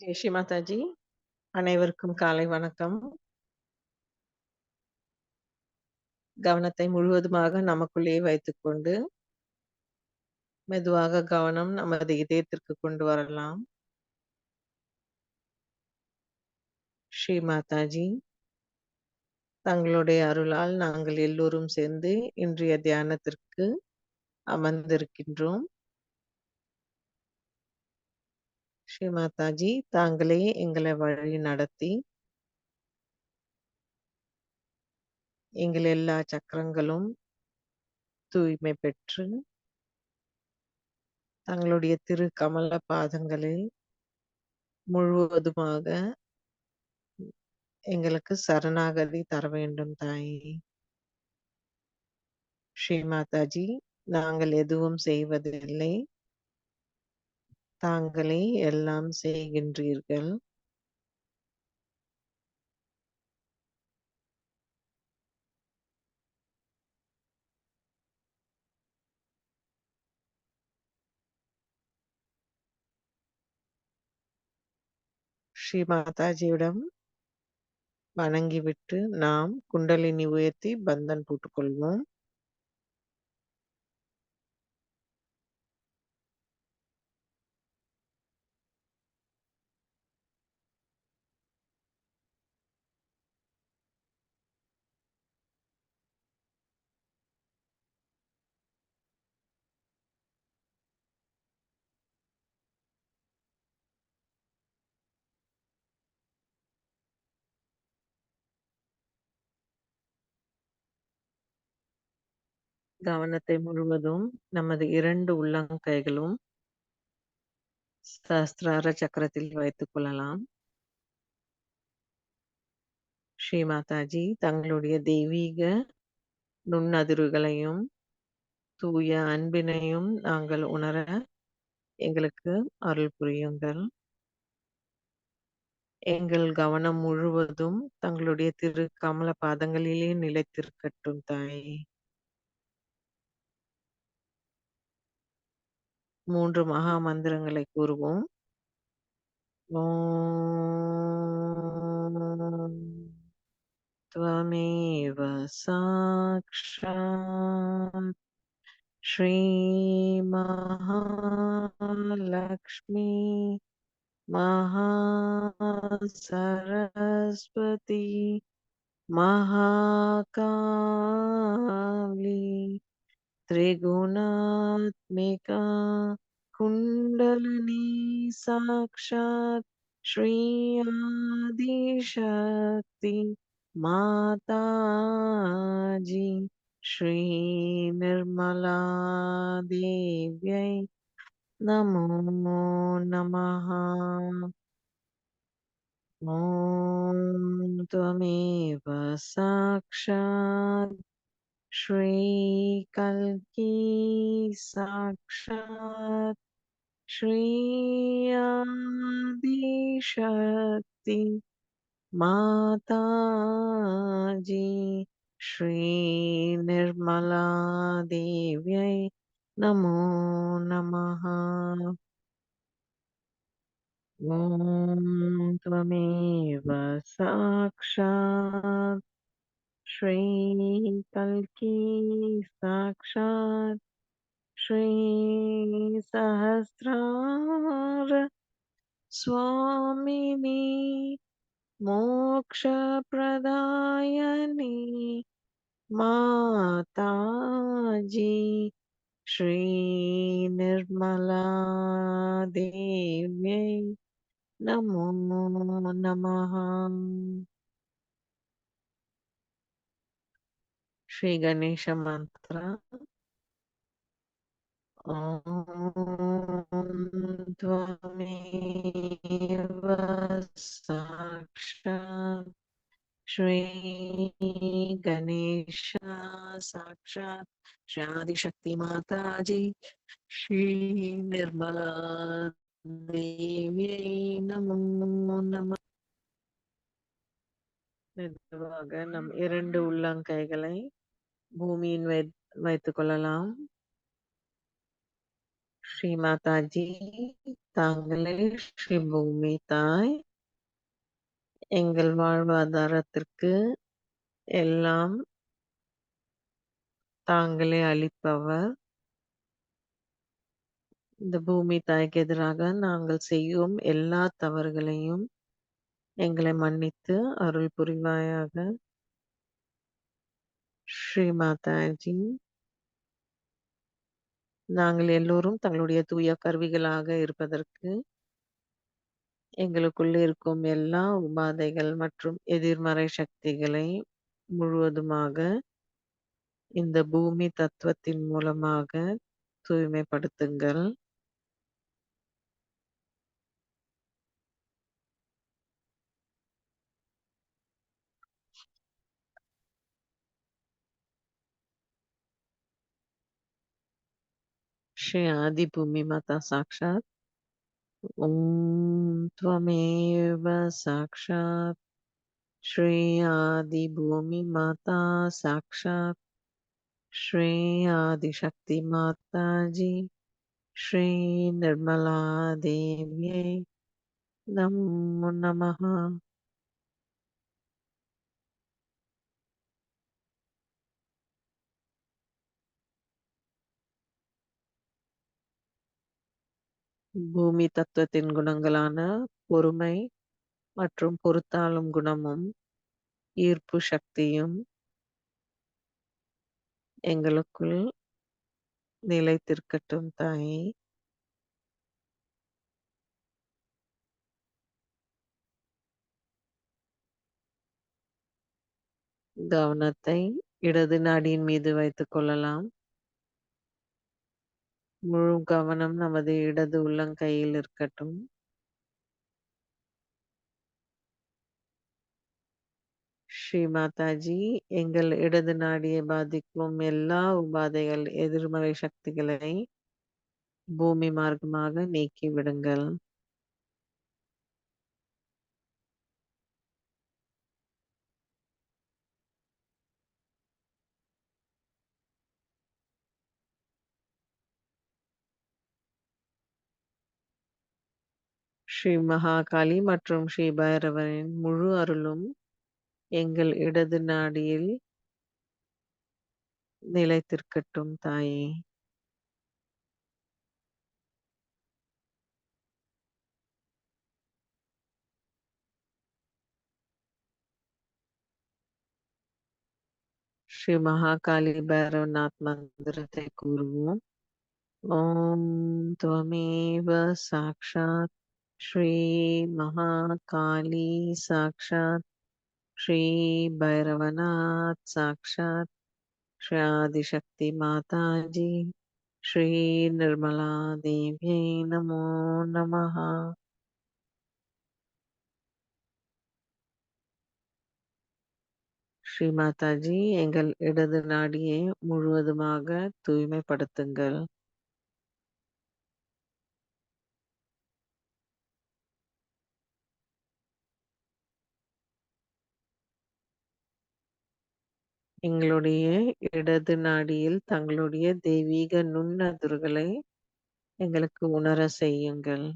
ஜெய் ஸ்ரீ மாதாஜி. அனைவருக்கும் காலை வணக்கம். கவனத்தை முழுவதுமாக நமக்குள்ளேயே வைத்துக்கொண்டு, மெதுவாக கவனம் நமது இதயத்திற்கு கொண்டு வரலாம். ஸ்ரீ மாதாஜி, தங்களுடைய அருளால் நாங்கள் எல்லோரும் சேர்ந்து இன்றைய தியானத்திற்கு அமர்ந்திருக்கின்றோம். ஸ்ரீ மாதாஜி, தாங்களே எங்களை வழி நடத்தி, எங்கள் எல்லா சக்கரங்களும் தூய்மை பெற்று, தங்களுடைய திரு கமல பாதங்களில் முழுவதுமாக எங்களுக்கு சரணாகதி தர வேண்டும் தாயே. ஸ்ரீ மாதாஜி, நாங்கள் எதுவும் செய்வதில்லை, தாங்களே எல்லாம் செய்கின்றீர்கள். ஸ்ரீ மாதாஜியிடம் வணங்கிவிட்டு நாம் குண்டலினி உயர்த்தி பந்தன் போட்டுக்கொள்வோம். கவனத்தை முழுவதும் நமது 2 உள்ளங்கைகளும் சஹஸ்ரார சக்கரத்தில் வைத்துக் கொள்ளலாம். ஸ்ரீ மாதாஜி, தங்களுடைய தெய்வீக நுண்ணதிர்வுகளையும் தூய அன்பினையும் நாங்கள் உணர எங்களுக்கு அருள் புரியுங்கள். எங்கள் கவனம் முழுவதும் தங்களுடைய திரு கமல பாதங்களிலே நிலைத்திருக்கட்டும் தாயே. 3 மகா மந்திரங்களை கூறுவோம். ஓம் त्वमेव साक्षात् श्री महालक्ष्मी महासरस्वती महाकाली त्रिगुणात्मिका कुण्डलिनी साक्षात् श्री आदिशक्ति माताजी श्री निर्मला देव्यै नमो नमः। ॐ त्वमेव साक्षात् श्रीकल्की साक्षात् श्री आदिशक्ति माताजी श्री निर्मला देव्यै नमो नमः। ॐ त्वमेव साक्षात् श्रीकल्की साक्षात् श्री सहस्रार स्वामिनी मोक्षप्रदायिनी माताजी श्री निर्मला देव्यै नमो नमः। श्री गणेश मंत्र। ॐ त्वमेव साक्षात् श्री गणेश साक्षात् श्री आदिशक्ति माताजी श्री निर्मला देव्यै नमो नमः। மெதுவாக நம் 2 உள்ளங்கைகளை பூமியின் வைத்துக் கொள்ளலாம். ஸ்ரீ மாதாஜி, தாங்களே ஸ்ரீ பூமி தாய், எங்கள் வாழ்வாதாரத்திற்கு எல்லாம் தாங்களே அளிப்பவர். இந்த பூமி தாய்க்கு எதிராக நாங்கள் செய்யும் எல்லா தவறுகளையும் எங்களை மன்னித்து அருள் புரிவாயாக. ஸ்ரீ மாதாஜி, நாங்கள் எல்லோரும் தங்களுடைய தூய கருவிகளாக இருப்பதற்கு எங்களுக்குள்ளே இருக்கும் எல்லா உபாதைகள் மற்றும் எதிர்மறை சக்திகளை முழுவதுமாக இந்த பூமி தத்துவத்தின் மூலமாக தூய்மைப்படுத்துங்கள். श्री आदि भूमि माता साक्षात ओम त्वमेव साक्षात श्री आदि भूमि माता साक्षात श्री आदि शक्ति माता जी श्री निर्मला देव्यै नमो नमः. பூமி தத்துவத்தின் குணங்களான பொறுமை மற்றும் பொறுத்தாளும் குணமும் ஈர்ப்பு சக்தியும் எங்களுக்குள் நிலைத்திருக்கட்டும் தாயே. கவனத்தை இடது நாடியின் மீது வைத்துக் கொள்ளலாம். முழு கவனம் நமது இடது உள்ளங்கையில் இருக்கட்டும். ஸ்ரீ மாதாஜி, எங்கள் இடது நாடியை பாதிக்கும் எல்லா உபாதைகள் எதிர்மறை சக்திகளை பூமி மார்க்கமாக நீக்கி விடுங்கள். ஸ்ரீ மகாகாளி மற்றும் ஸ்ரீ பைரவரின் முழு அருளும் எங்கள் இடது நாடியில் நிலைத்திருக்கட்டும் தாயே. ஸ்ரீ மகாகாளி பைரவநாத் மந்திரத்தை கூறுவோம். ஓம் त्वमेव साक्षात् श्री महाकाली साक्षात् श्री भैरवनाथ साक्षात् श्री आदिशक्ति माता जी श्री निर्मला देव्यै नमो नमः. ஸ்ரீ மாதாஜி, எங்கள் இடது நாடியை முழுவதுமாக தூய்மைப்படுத்துங்கள். எங்களுடைய இடது நாடியில் தங்களுடைய தெய்வீக நுண்ணதிர்வுகளை எங்களுக்கு உணர செய்யுங்கள்.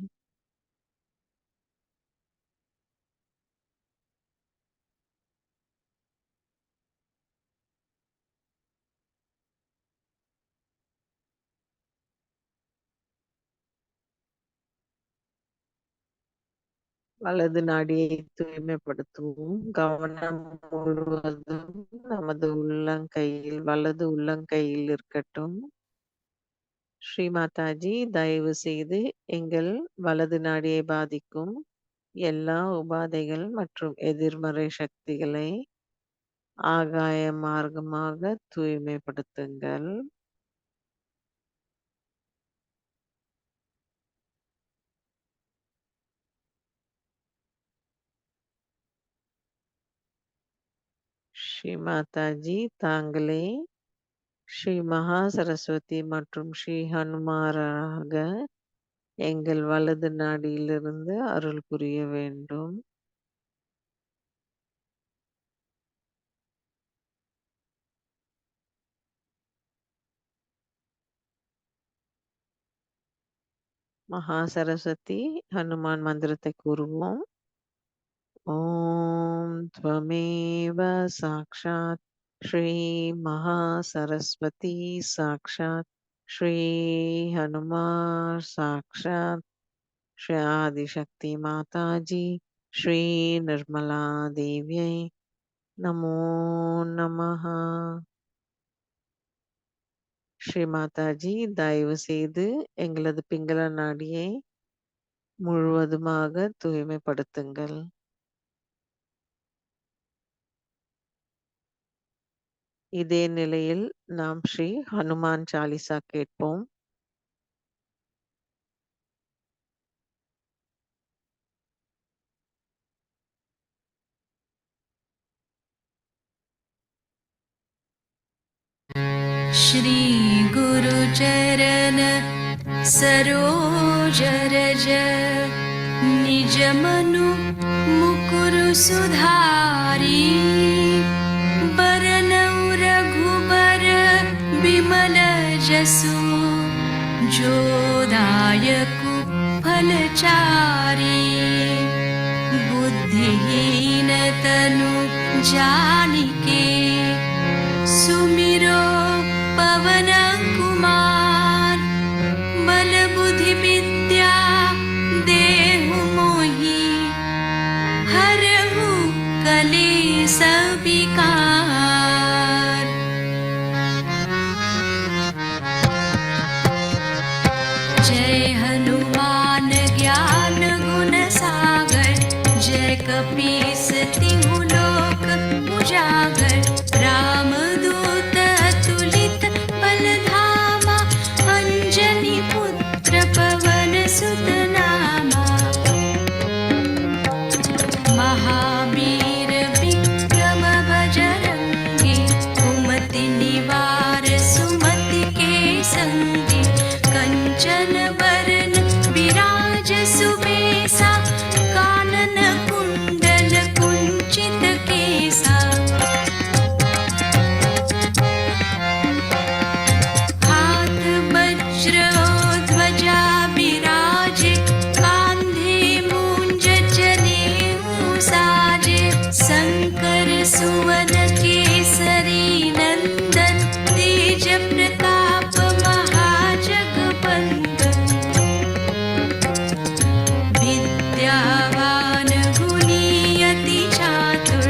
வலது நாடியை தூய்மைப்படுத்துவோம். கவனம் முழுவதும் நமது உள்ளங்கையில், வலது உள்ளங்கையில் இருக்கட்டும். ஸ்ரீ மாதாஜி, தயவு செய்து எங்கள் வலது நாடியை பாதிக்கும் எல்லா உபாதைகள் மற்றும் எதிர்மறை சக்திகளை ஆகாய மார்க்கமாக தூய்மைப்படுத்துங்கள். ஸ்ரீ மாதாஜி, தாங்களே ஸ்ரீ மகா சரஸ்வதி மற்றும் ஸ்ரீ ஹனுமாராக எங்கள் வலது நாடியிலிருந்து அருள் புரிய வேண்டும். மகா சரஸ்வதி ஹனுமான் மந்திரத்தை கூறுவோம். ஓம் त्वमेव சாக்ஷாத் ஸ்ரீ மகா சரஸ்வதி சாக்ஷாத் ஸ்ரீ ஹனுமார் சாக்ஷாத் ஸ்ரீ ஆதிசக்தி மாதாஜி ஸ்ரீ நிர்மலா தேவியை நமோ நமஹ. ஸ்ரீ மாதாஜி, தயவு செய்து எங்களது பிங்கள நாடியை முழுவதுமாக தூய்மைப்படுத்துங்கள். இதே நிலையில் நாம் ஸ்ரீ ஹனுமான் சாலிசா கேட்போம். श्री गुरु चरण सरोज रज निज मनु मुकुर सुधारी बरनउँ रघुबर बिमल जसु जो दायकु फलचारी बुद्धिहीन तनु जानिके सुमिरो पवन कुमार बल बुद्धि विद्या देहु मोहि हरहु कलेश विकार। जय हनुमान ज्ञान गुण सागर जय कपीस तिहु लोक उजागर रामदूत अतुलित बल धामा अंजनी पुत्र पवन सुत नामा महावीर विक्रम बजरंगी कुमति निवार सुमति के संगी कंचन बरन विराज सुबेसा कानन कुंडल कुंचित केसा हाथ वज्र ध्वजा विराजे कांधे मूंज जनेऊ साजे शंकर सुवन केसरी नंदन तेज प्रताप महाजगवंदन विद्यावान गुणी अति चातुर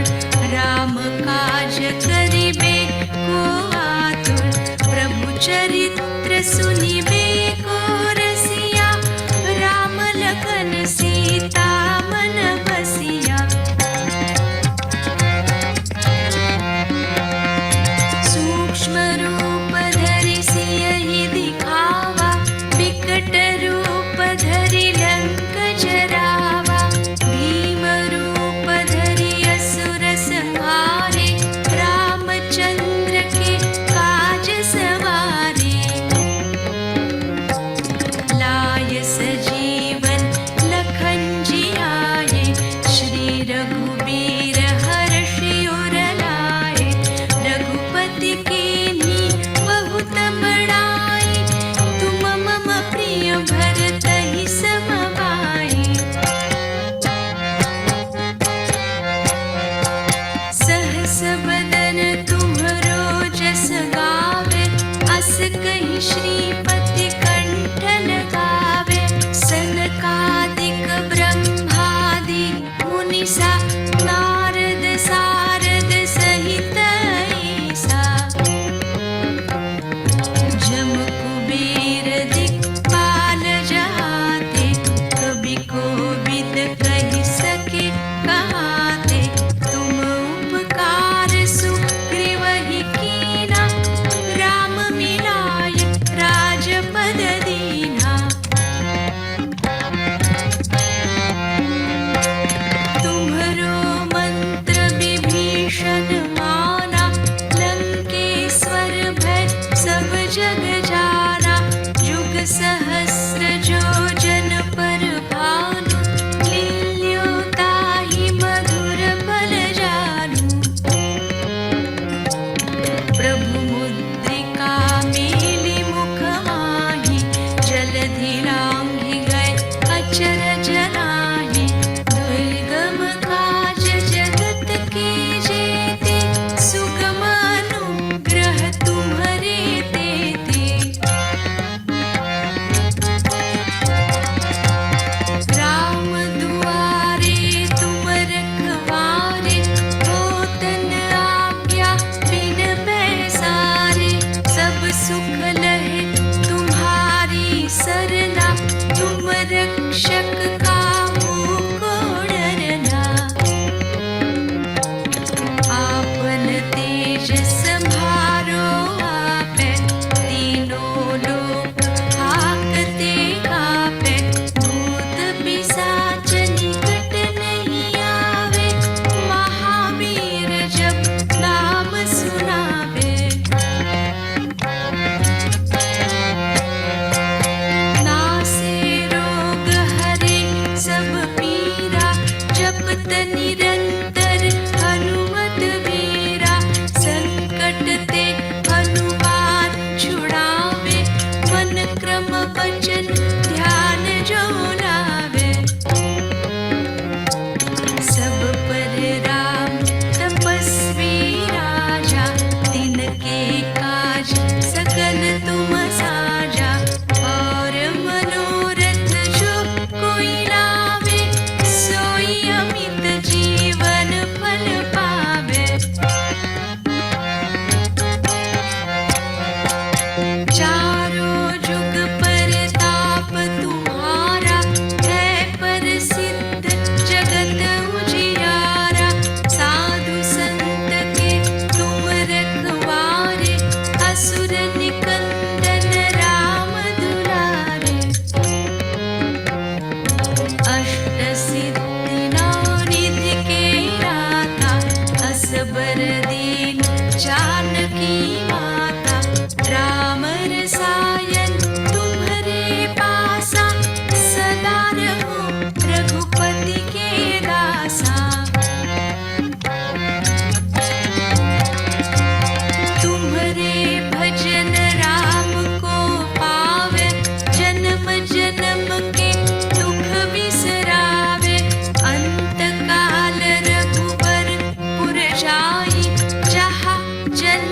राम काज करिबे को आतुर प्रभु चरित्र सुनिबे को रसिया राम लखन सीता मन बसिया। सूक्ष्म रूप धरि सियहि दिखावा विकट रूप धरि लंक जरावा भीम रूप धरि असुर संहारे रामचंद्र के काज सवारे लाय सजीवन लखन जियाए श्री रघुबीर हर्षि उर लाए रघुपति कीन्ही बहुत बड़ाई तुम मम प्रिय भरतहि सम भाई। सहस बदन तुम्हरो जस गावे अस कहि श्रीपति कंठ लगावे सनकादिक ब्रह्मादि मुनिसा नारद सारद सहित ऐसा जम कुबेर दिक्पाल जहाते कवि कोविद कहि सके कहाते तुम उपकार सुग्रीवहि कीना राम मिलाय राज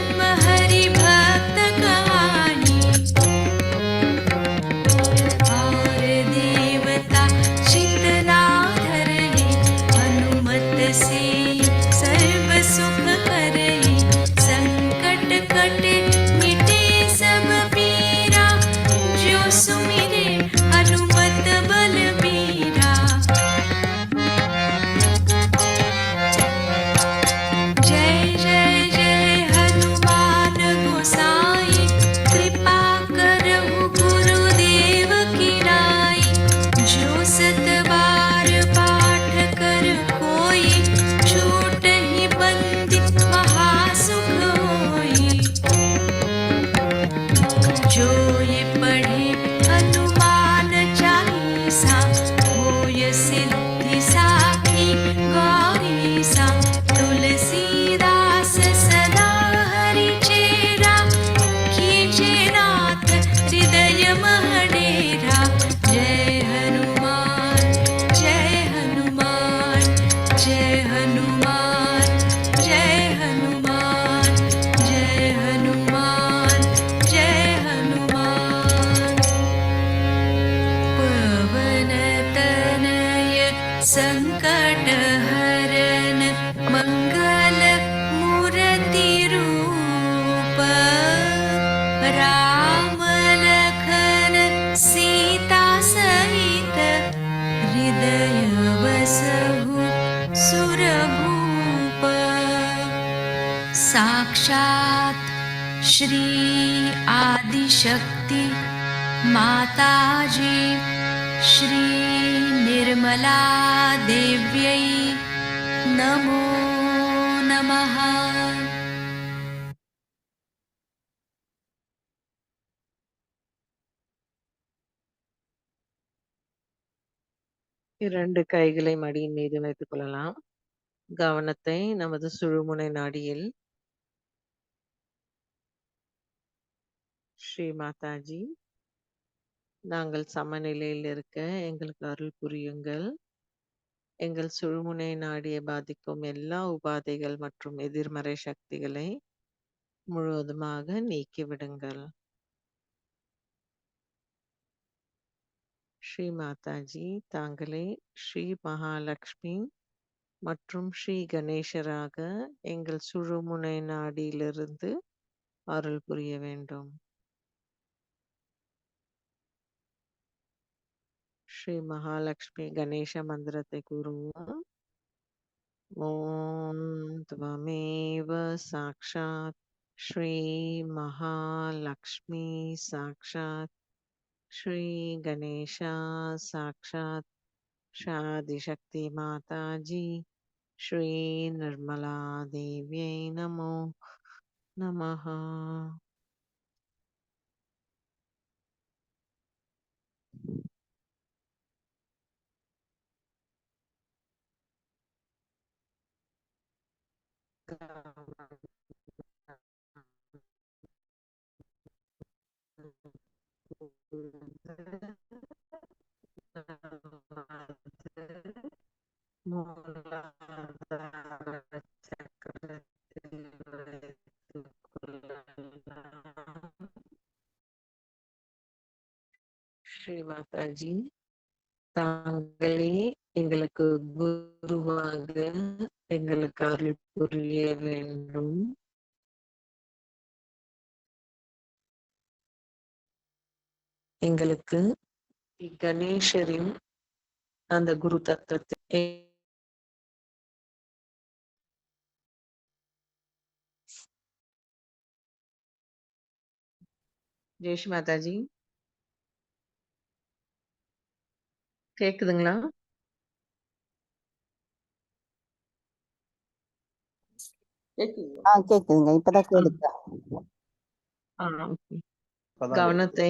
जन्म हरि भक्त कहानी और देवता चितना धरहि हनुमत से सर्व सुख करहि संकट कटे मिटे सब पीरा जो सुमिरे हनुमत बलबीरा जय जय जय हनुमान गोसाई कृपा करहु गुरुदेव की नाई जो सत बार पाठ कर कोई छूटहि बंदी महासुख होई जो ये पढ़े हनुमान चालीसा होय सिद्धि साखी गौरीसा तुलसीदास सदा हरि चेरा कीजे नाथ हृदय महडेरा जय हनुमान जय हनुमान जय हनुमान जय हनुमान जय हनुमान जय हनुमान पवन तनय संकट हरन मंगल मूर्ति रूप राम लखन सीता सहित हृदय बसहु सुरभूप साक्षात् श्री आदिशक्ति माताजी श्री निर्मला देव्यै नमो नमः இரண்டு கைகளை மடியின் மீது வைத்துக் கொள்ளலாம். கவனத்தை நமது சுழுமுனை நாடியில். ஸ்ரீ மாதாஜி, நாங்கள் சமநிலையில் இருக்க எங்களுக்கு அருள் புரியுங்கள். எங்கள் சுழுமுனை நாடியை பாதிக்கும் எல்லா உபாதைகள் மற்றும் எதிர்மறை சக்திகளை முழுவதுமாக நீக்கிவிடுங்கள். ஸ்ரீ மாதாஜி, தாங்களே ஸ்ரீ மகாலட்சுமி மற்றும் ஸ்ரீ கணேசராக எங்கள் சுழுமுனை நாடியிலிருந்து அருள் புரிய வேண்டும். ஸ்ரீ மகாலட்சுமி கணேச மந்திரத்தை கூறுவோம். ஓம் त्वमेव साक्षात् श्री महालक्ष्मी साक्षात् श्री गणेशा साक्षात् शादिशक्ति माताजी श्री निर्मला देव्यै नमो नमः. ஸ்ரீ மாதாஜி, தாங்களே எங்களுக்கு குருவாக எங்களுக்கு அருள் புரிய வேண்டும். எங்களுக்கு கணேசரின் அந்த குரு தத்துவத்தை ஜெய்ஷ் மாதாஜி கேக்குதுங்களா? கேக்குதுங்க. இப்பதான் கேளுங்க. கவனத்தை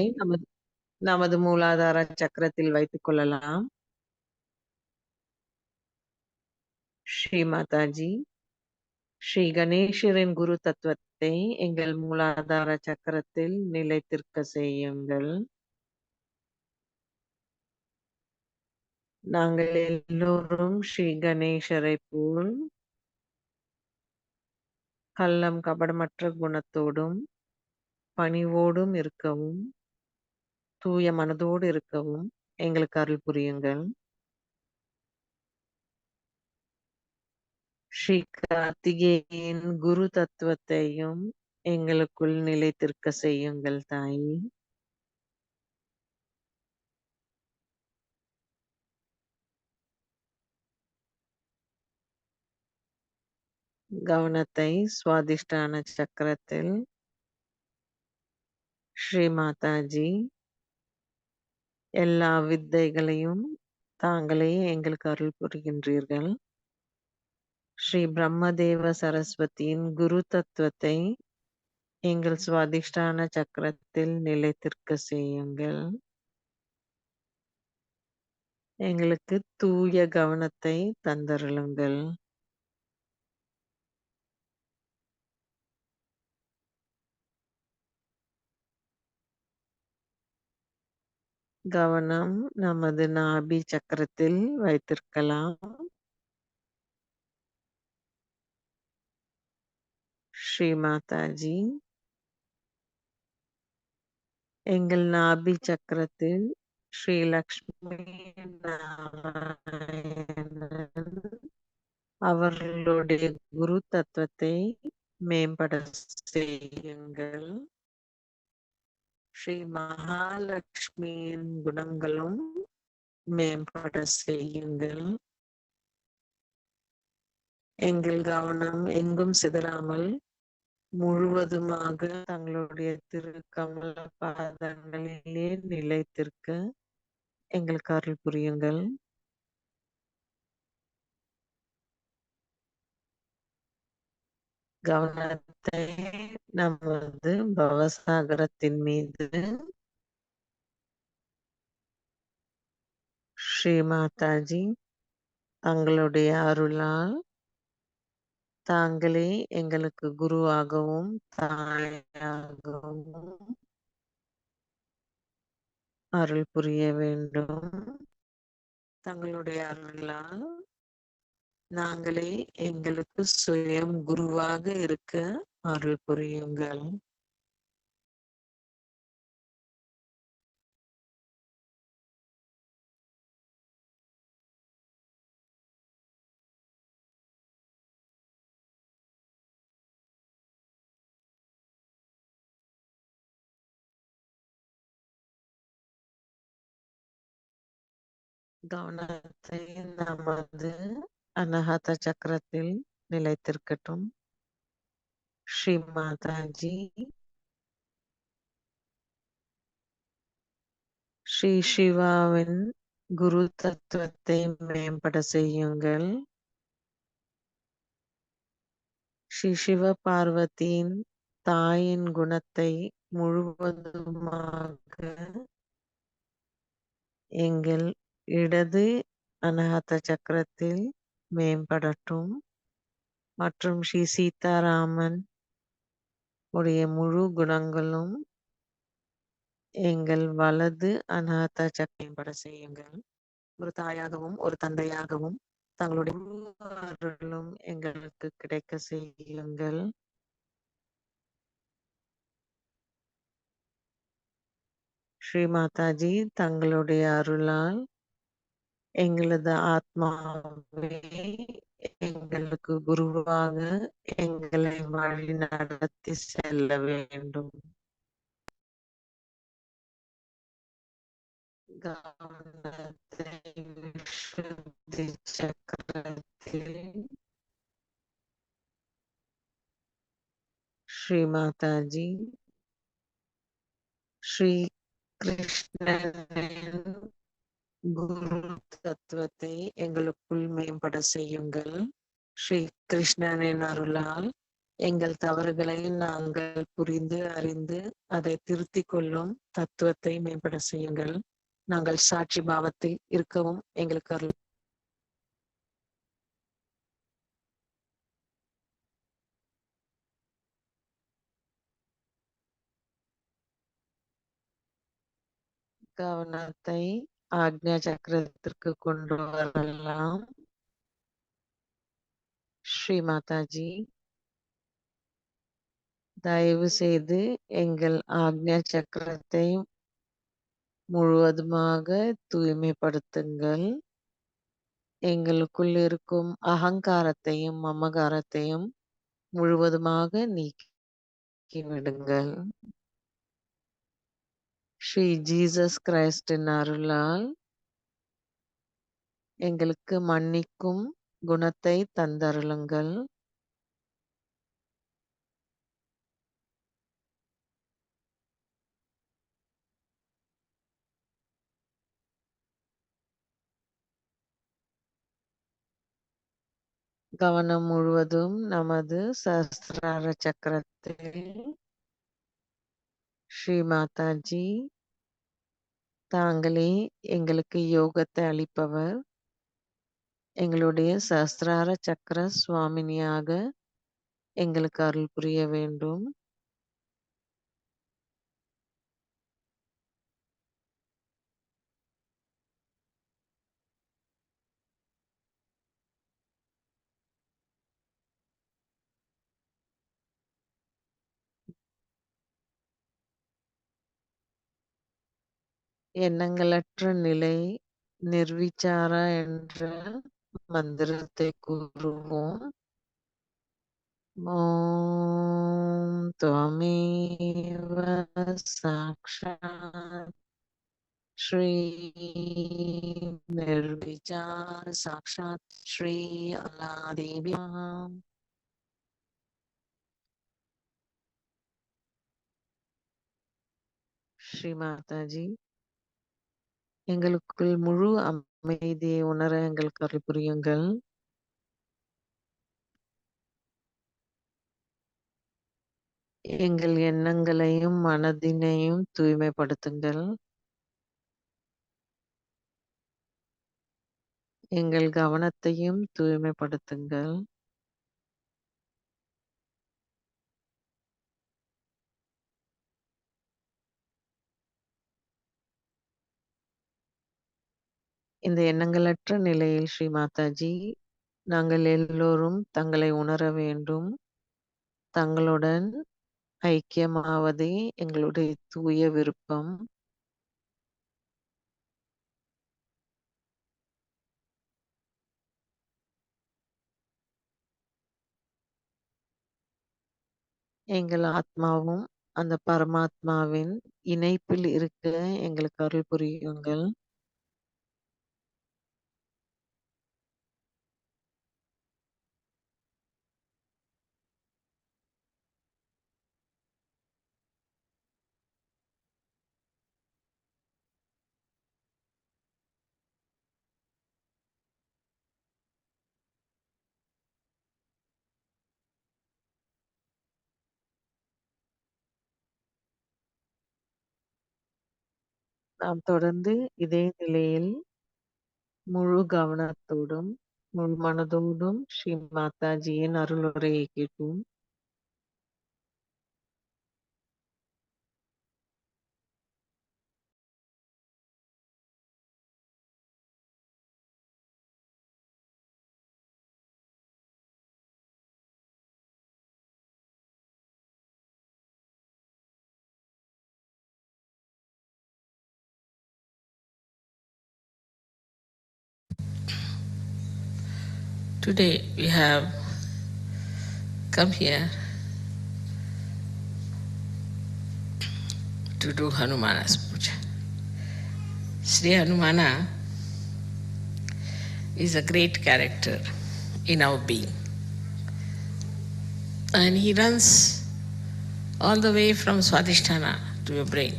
நமது மூலாதார சக்கரத்தில் வைத்துக் கொள்ளலாம். ஸ்ரீ மாதாஜி, ஸ்ரீ கணேசரின் குரு தத்துவத்தை எங்கள் மூலாதார சக்கரத்தில் நிலைத்திருக்க செய்யுங்கள். நாங்கள் எல்லோரும் ஸ்ரீ கணேசரை போல் கள்ளம் கபடமற்ற குணத்தோடும் பணிவோடும் இருக்கவும் தூய மனதோடு இருக்கவும் எங்களுக்கு அருள் புரியுங்கள். ஸ்ரீ கார்த்திகேயன் குரு தத்துவத்தையும் எங்களுக்குள் நிலைத்திருக்க செய்யுங்கள் தாயே. கவனத்தை சுவாதிஷ்டான சக்கரத்தில் ஸ்ரீ மாதாஜி எல்லா வித்தைகளையும் தாங்களே எங்களுக்கு அருள் புரிகின்றீர்கள். ஸ்ரீ பிரம்மதேவ சரஸ்வதியின் குரு தத்துவத்தை எங்கள் சுவாதிஷ்டான சக்கரத்தில் நிலைத்திருக்க செய்யுங்கள். எங்களுக்கு தூய கவனத்தை தந்தருளுங்கள். கவனம் நமது நாபி சக்கரத்தில் வைத்திருக்கலாம். ஸ்ரீ மாதாஜி எங்கள் நாபி சக்கரத்தில் ஸ்ரீ லக்ஷ்மி நாராயணன் அவர்களுடைய குரு தத்துவத்தை மேம்பட செய்யுங்கள். ஸ்ரீ மகாலட்சுமியின் குணங்களும் மேம்பட செய்யுங்கள். எங்கள் கவனம் எங்கும் சிதறாமல் முழுவதுமாக தங்களுடைய திருக்கமல பாதங்களிலே நிலைத்திருக்க எங்களுக்கு அருள் புரியுங்கள். கவனத்தை நமது பவசாகரத்தின் மீது ஸ்ரீ மாதாஜி தங்களுடைய அருளால் தாங்களே எங்களுக்கு குருவாகவும் தாயாகவும் அருள் புரிய வேண்டும். தங்களுடைய அருளால் நாங்களே எங்களுக்கு சுயம் குருவாக இருக்க அருள் புரியுங்கள். கவனத்தை நமது அனஹத சக்கரத்தில் நிலைத்திருக்கட்டும். ஸ்ரீ மாதாஜி ஸ்ரீ சிவாவின் குரு தத்துவத்தை மேம்பட செய்யுங்கள். ஸ்ரீ சிவ பார்வதியின் தாயின் குணத்தை முழுவதுமாக எங்கள் இடது அனஹத சக்கரத்தில் மேம்படட்டும். மற்றும் ஸ்ரீ சீதாராமன் உடைய முழு குணங்களும் எங்கள் வலது அனஹத சக்கரம் மேம்பட செய்யுங்கள். ஒரு தாயாகவும் ஒரு தந்தையாகவும் தங்களுடைய முழு அருளும் எங்களுக்கு கிடைக்க செய்யுங்கள். ஸ்ரீ மாதாஜி தங்களுடைய அருளால் எங்களது ஆத்மாவே எங்களுக்கு குருவாக எங்களை வழி நடத்தி செல்ல வேண்டும். கவனத்தை விசுத்தி சக்கரத்தில் ஸ்ரீ மாதாஜி ஸ்ரீ கிருஷ்ணனின் குரு தத்துவத்தை எங்களுக்குள் மேம்பட செய்யுங்கள். ஸ்ரீ கிருஷ்ணனின் அருளால் எங்கள் தவறுகளை நாங்கள் புரிந்து அறிந்து அதை திருத்திக் கொள்ளும் தத்துவத்தை மேம்பட செய்யுங்கள். நாங்கள் சாட்சி பாவத்தில் இருக்கவும் எங்களுக்கு அருள். கவனத்தை ஆக்ஞா சக்கரத்திற்கு கொண்டு வரலாம். ஸ்ரீ மாதாஜி தயவு செய்து எங்கள் ஆக்ஞா சக்கரத்தை முழுவதுமாக தூய்மைப்படுத்துங்கள். எங்களுக்குள் இருக்கும் அகங்காரத்தையும் மமகாரத்தையும் முழுவதுமாக நீக்கிவிடுங்கள். ஸ்ரீ ஜீசஸ் கிரைஸ்டின் அருளால் எங்களுக்கு மன்னிக்கும் குணத்தை தந்தருளுங்கள். கவனம் முழுவதும் நமது சஹஸ்ரார சக்கரத்தில். ஸ்ரீ மாதாஜி, தாங்களே எங்களுக்கு யோகத்தை அளிப்பவர். எங்களுடைய சஹஸ்ரார சக்கர சுவாமினியாக எங்களுக்கு அருள் புரிய வேண்டும். எண்ணங்களற்ற நிலை நிர்விச்சாரா என்ற மந்திரத்தை கூறுவோம். ஓம் त्वमेव साक्षात् श्री निर्विचार साक्षात श्री अल्लादेवी ஸ்ரீ மாதாஜி, எங்களுக்குள் முழு அமைதியை உணர எங்களுக்கு அருள் புரியுங்கள். எங்கள் எண்ணங்களையும் மனதினையும் தூய்மைப்படுத்துங்கள். எங்கள் கவனத்தையும் தூய்மைப்படுத்துங்கள். இந்த எண்ணங்களற்ற நிலையில் ஸ்ரீ மாதாஜி, நாங்கள் எல்லோரும் தங்களை உணர வேண்டும். தங்களுடன் ஐக்கியமாவதே எங்களுடைய தூய விருப்பம். எங்கள் ஆத்மாவும் அந்த பரமாத்மாவின் இணைப்பில் இருக்க எங்களுக்கு அருள் புரியுங்கள். நாம் தொடர்ந்து இதே நிலையில் முழு கவனத்தோடும் முழு மனதோடும் ஸ்ரீ மாதாஜியின் அருளுரையை கேட்போம். Today we have come here to do Hanumana's puja. Sri Hanumana is a great character in our being. And he runs all the way from Swadhisthana to your brain.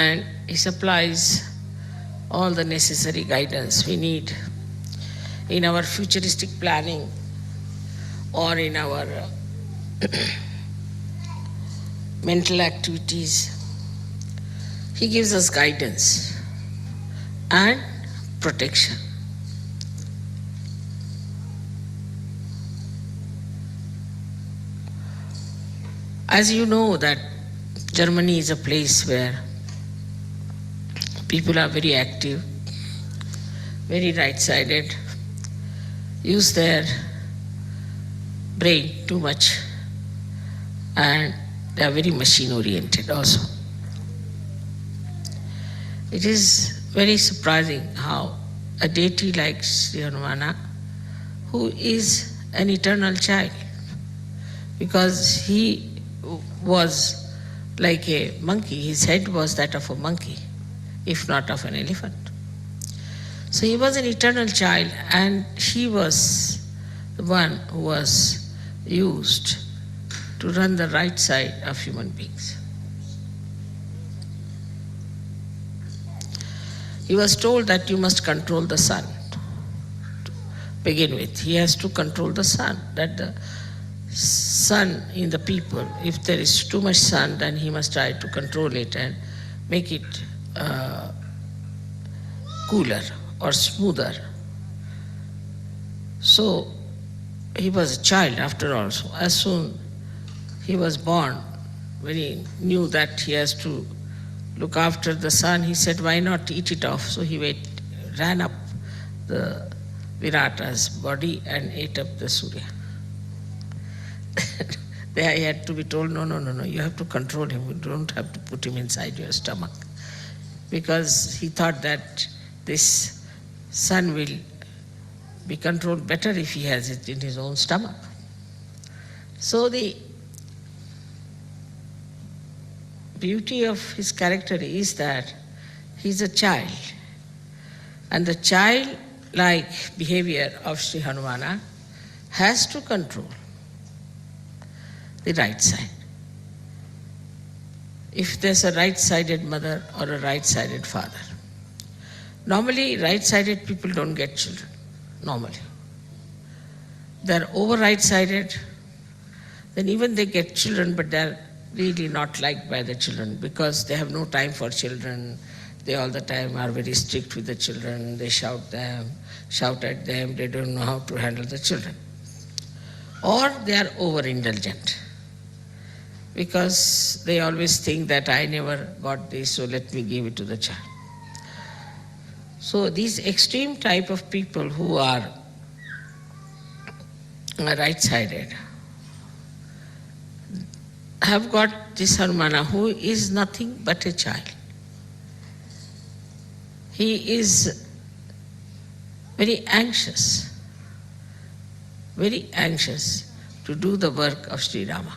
And he supplies all the necessary guidance we need in our futuristic planning or in our mental activities. He gives us guidance and protection. As you know that Germany is a place where people are very active, very right-sided, use their brain too much, and they are very machine oriented also. It is very surprising how a deity like Sri Hanumana, who is an eternal child, because he was like a monkey, his head was that of a monkey, if not of an elephant. So he was an eternal child, and he was the one who was used to run the right side of human beings. He was told that you must control the sun to begin with. He has to control the sun, that the sun in the people, if there is too much sun, then he must try to control it and make it cooler or smoother. So he was a child after all. So as soon he was born, when he knew that he has to look after the sun, he said, why not eat it off? So he ran up the Virata's body and ate up the Surya. There he had to be told, no, you have to control him. You don't have to put him inside your stomach. Because he thought that this sun will be controlled better if he has it in his own stomach. So the beauty of his character is that he's a child. And the childlike behavior of Sri Hanumana has to control the right side. If there's a right-sided mother or a right-sided father. Normally, right-sided people don't get children, normally. They're over right-sided, then even they get children, but they're really not liked by the children because they have no time for children. They all the time are very strict with the children. They shout at them. They don't know how to handle the children. Or they are over-indulgent because they always think that I never got this, so let me give it to the child. So these extreme type of people who are right-sided have got this Hanumana, who is nothing but a child. He is very anxious to do the work of Sri Rama.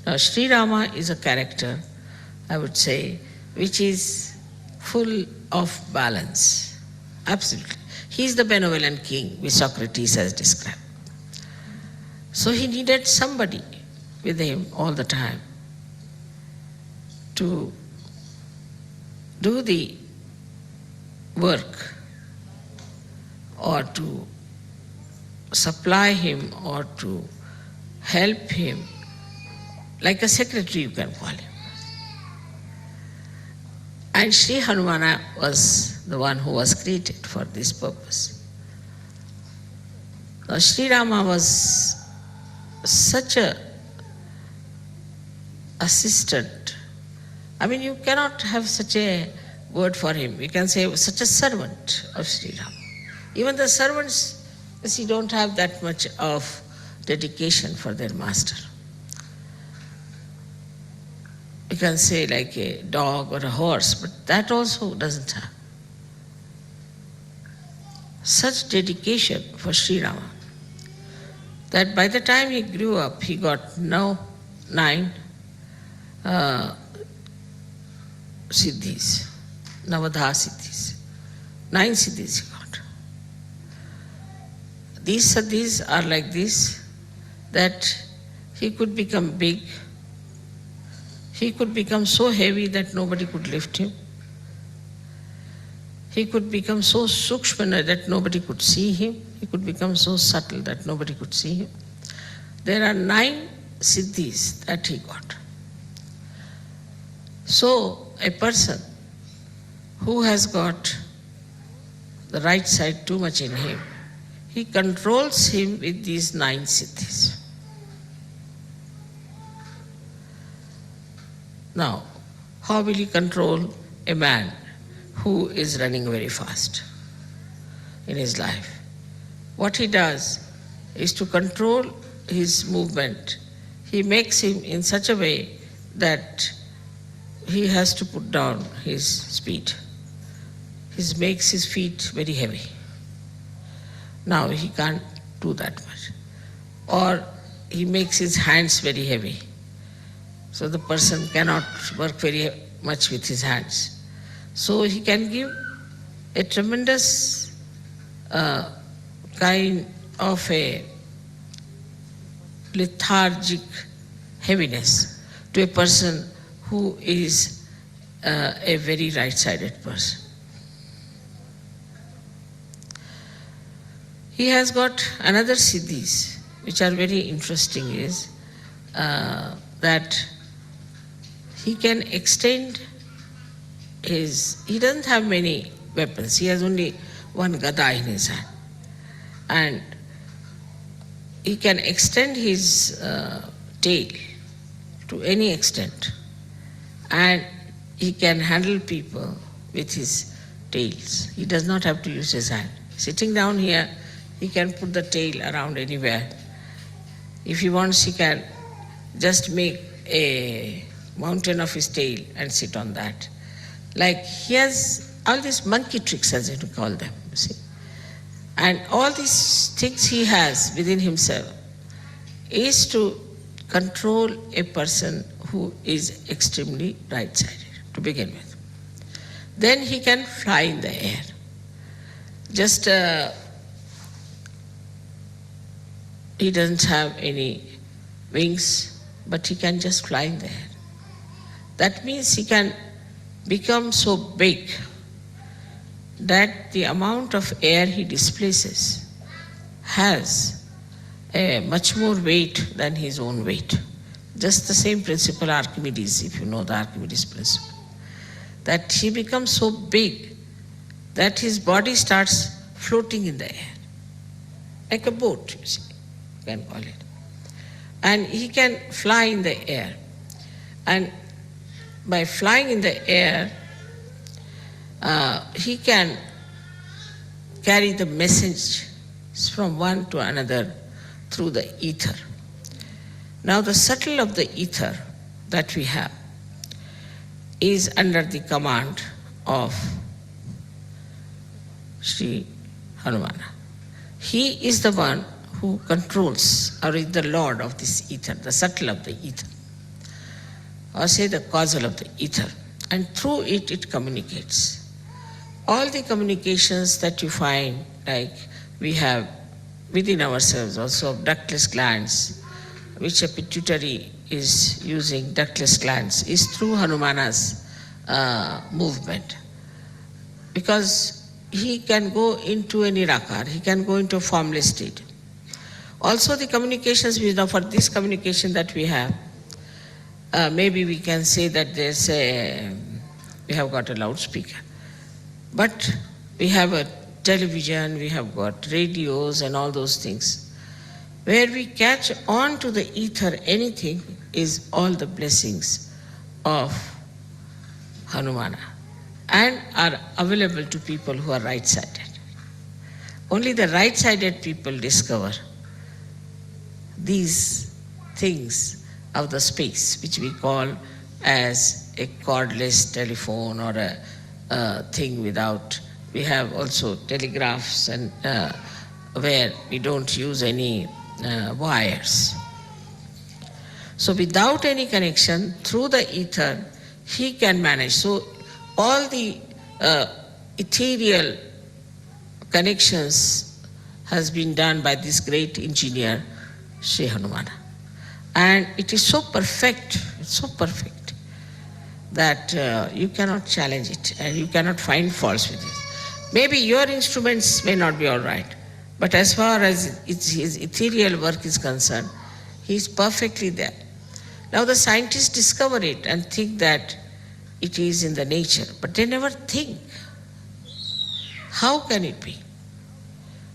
Now, Sri Rama is a character, I would say, which is full of balance. Absolutely. He is the benevolent king, which Socrates has described. So he needed somebody with him all the time to do the work or to supply him or to help him, like a secretary you can call him. And Sri Hanumana was the one who was created for this purpose. Now, Sri Rama was such a assistant. I mean, you cannot have such a word for him. You can say such a servant of Sri Rama. Even the servants, you see, don't have that much of dedication for their master. You can say like a dog or a horse, but that also doesn't have such dedication for Sri Rama that by the time he grew up, he got now 9 siddhis, Navadha siddhis. 9 siddhis he got. These siddhis are like this, that he could become big, he could become so heavy that nobody could lift him. He could become so sukshmana that nobody could see him. He could become so subtle that nobody could see him. There are 9 siddhis that he got. So a person who has got the right side too much in him, he controls him with these 9 siddhis. Now, how will he control a man who is running very fast in his life? What he does is to control his movement, he makes him in such a way that he has to put down his speed. He makes his feet very heavy. Now he can't do that much. Or he makes his hands very heavy. So the person cannot work very much with his hands. So he can give a tremendous kind of a lethargic heaviness to a person who is a very right-sided person. He has got another siddhis which are very interesting, is that he can extend he doesn't have many weapons, he has only one gada in his hand, and he can extend his tail to any extent, and he can handle people with his tails. He does not have to use his hand. Sitting down here, he can put the tail around anywhere. If he wants, he can just make a mountain of his tail and sit on that. Like he has all these monkey tricks, as you call them, you see. And all these things he has within himself is to control a person who is extremely right-sided, to begin with. Then he can fly in the air. Just he doesn't have any wings, but he can just fly in the air. That means he can become so big that the amount of air he displaces has a much more weight than his own weight. Just the same principle Archimedes, if you know the Archimedes principle. That he becomes so big that his body starts floating in the air. Like a boat, you see, you can call it. And he can fly in the air. And by flying in the air, he can carry the message from one to another through the ether. Now the subtle of the ether that we have is under the command of Sri Hanumana. He is the one who controls, or is the lord of this ether, the subtle of the ether, or say the causal of the ether, and through it, it communicates. All the communications that you find, like we have within ourselves also ductless glands, which a pituitary is using ductless glands, is through Hanumana's movement. Because he can go into a nirakar, he can go into a formless state. Also the communications, we know for this communication that we have, maybe we can say that we have got a loudspeaker. But we have a television, we have got radios and all those things. Where we catch on to the ether anything is all the blessings of Hanumana and are available to people who are right-sided. Only the right-sided people discover these things of the space, which we call as a cordless telephone or a thing without. We have also telegraphs and where we don't use any wires. So without any connection, through the ether, he can manage. So all the ethereal connections has been done by this great engineer, Sri Hanumana. And it is so perfect, that you cannot challenge it and you cannot find faults with it. Maybe your instruments may not be all right, but as far as his ethereal work is concerned, he is perfectly there. Now the scientists discover it and think that it is in the nature, but they never think, how can it be?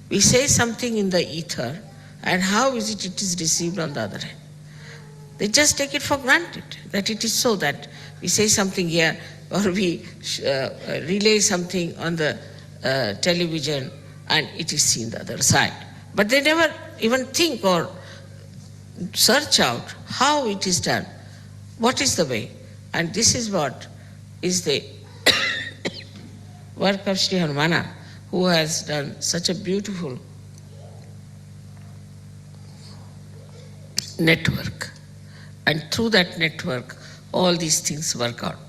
We say something in the ether, and how is it is received on the other hand? They just take it for granted that it is so, that we say something here or we relay something on the television and it is seen the other side. But they never even think or search out how it is done, what is the way. And this is what is the work of Sri Hanumana, who has done such a beautiful network. And through that network, all these things work out.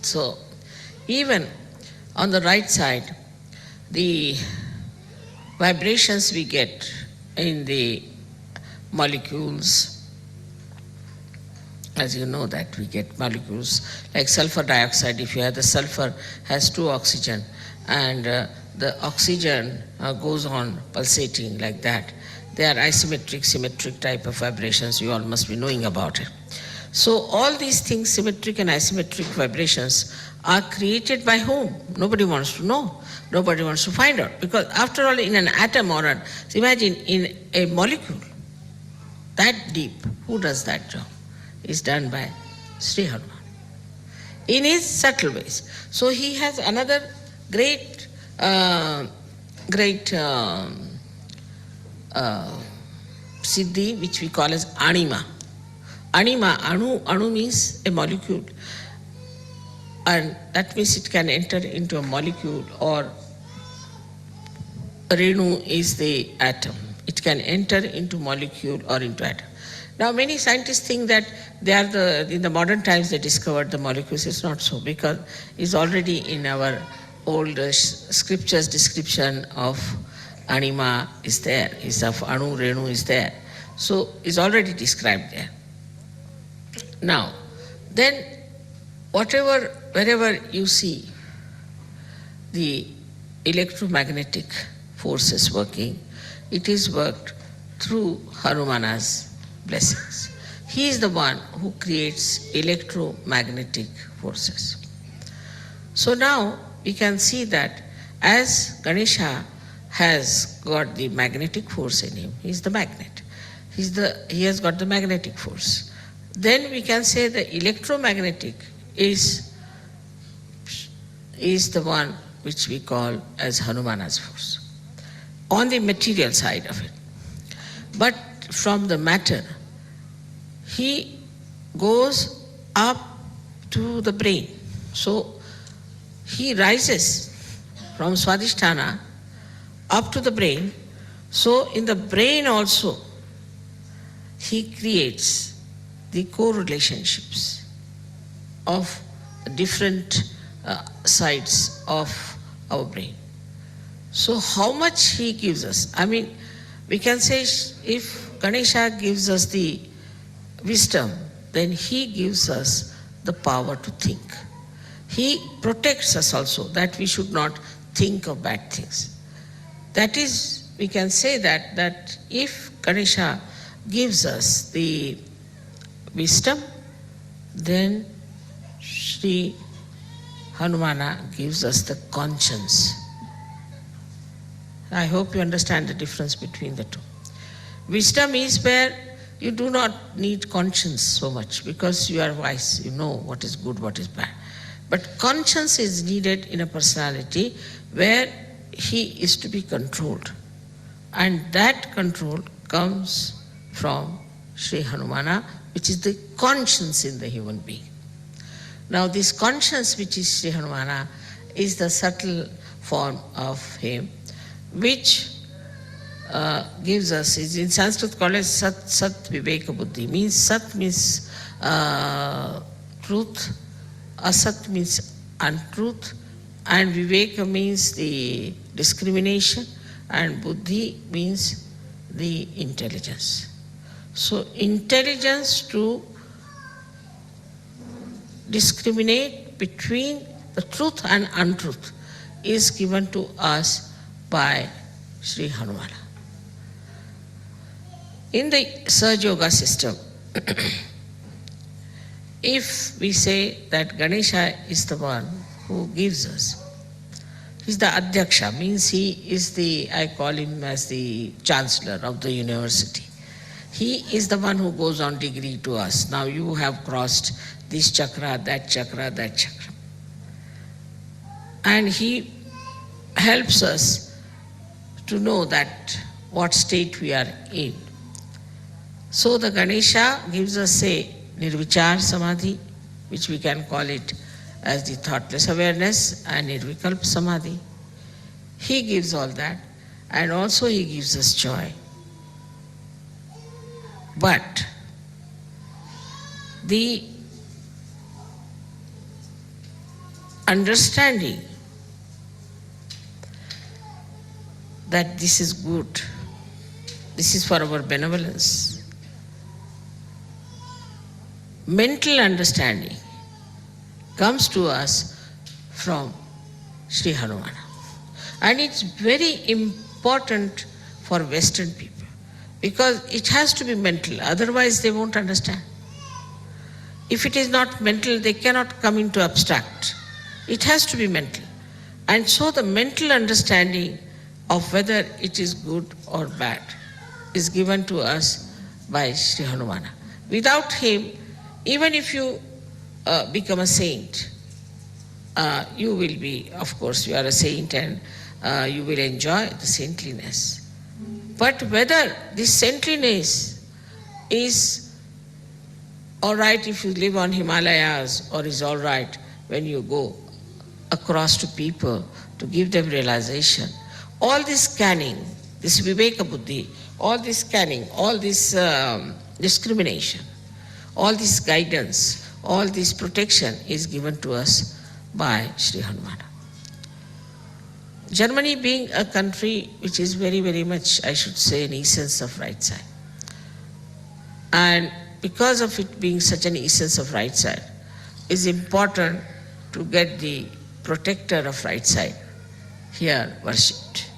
So, even on the right side, the vibrations we get in the molecules, as you know that we get molecules like sulfur dioxide. If you have the sulfur has 2 oxygen, and the oxygen goes on pulsating like that. They are isometric, symmetric type of vibrations. You all must be knowing about it. So all these things, symmetric and asymmetric vibrations, are created by whom? Nobody wants to know. Nobody wants to find out. Because after all, in an atom or imagine in a molecule, that deep, who does that job? Is done by Sri Hanuman in his subtle ways. So he has another great siddhi, which we call as anima. Anima, anu means a molecule, and that means it can enter into a molecule, or renu is the atom. It can enter into molecule or into atom. Now many scientists think that they are in the modern times they discovered the molecules. It's not so, because it's already in our old scriptures description of anima is there, is of anu, renu is there. So it's already described there. Now, then wherever you see the electromagnetic forces working, it is worked through Hanumana's blessings. He is the one who creates electromagnetic forces. So now we can see that as Ganesha has got the magnetic force in him, he is the magnet. He has got the magnetic force. Then we can say the electromagnetic is the one which we call as Hanumana's force, on the material side of it. But from the matter, he goes up to the brain. So he rises from Swadhisthana up to the brain. So in the brain also, he creates the co-relationships of different sides of our brain. So how much he gives us? I mean, we can say if Ganesha gives us the wisdom, then he gives us the power to think. He protects us also, that we should not think of bad things. That is, we can say that if Ganesha gives us the wisdom, then Sri Hanumana gives us the conscience. I hope you understand the difference between the two. Wisdom is where you do not need conscience so much, because you are wise, you know what is good, what is bad. But conscience is needed in a personality where he is to be controlled. And that control comes from Sri Hanumana, which is the conscience in the human being. Now this conscience, which is Sri Hanumana, is the subtle form of him, which gives us, is in Sanskrit called as Sat Viveka Buddhi. Means Sat means truth, Asat means untruth, and Viveka means the discrimination, and Buddhi means the intelligence. So intelligence to discriminate between the truth and untruth is given to us by Sri Hanumana. In the Sahaj Yoga system, if we say that Ganesha is the one who gives us, he's the Adhyaksha, means he is I call him as the chancellor of the university. He is the one who goes on degree to us. Now you have crossed this chakra, that chakra, that chakra. And he helps us to know that what state we are in. So the Ganesha gives us a Nirvichar Samadhi, which we can call it as the thoughtless awareness, and Nirvikalp Samadhi. He gives all that, and also he gives us joy. But the understanding that this is good, this is for our benevolence, mental understanding comes to us from Sri Hanumana. And it's very important for Western people because it has to be mental, otherwise they won't understand. If it is not mental, they cannot come into abstract. It has to be mental. And so the mental understanding of whether it is good or bad is given to us by Sri Hanumana. Without him, even if you become a saint, you will be, of course, you are a saint and you will enjoy the saintliness. But whether this saintliness is all right if you live on Himalayas or is all right when you go across to people to give them realization, all this scanning, this Viveka Buddhi, all this scanning, all this discrimination, all this guidance, all this protection is given to us by Sri Hanumana. Germany being a country which is very, very much, I should say, an essence of right side. And because of it being such an essence of right side, it's important to get the protector of right side here worshipped.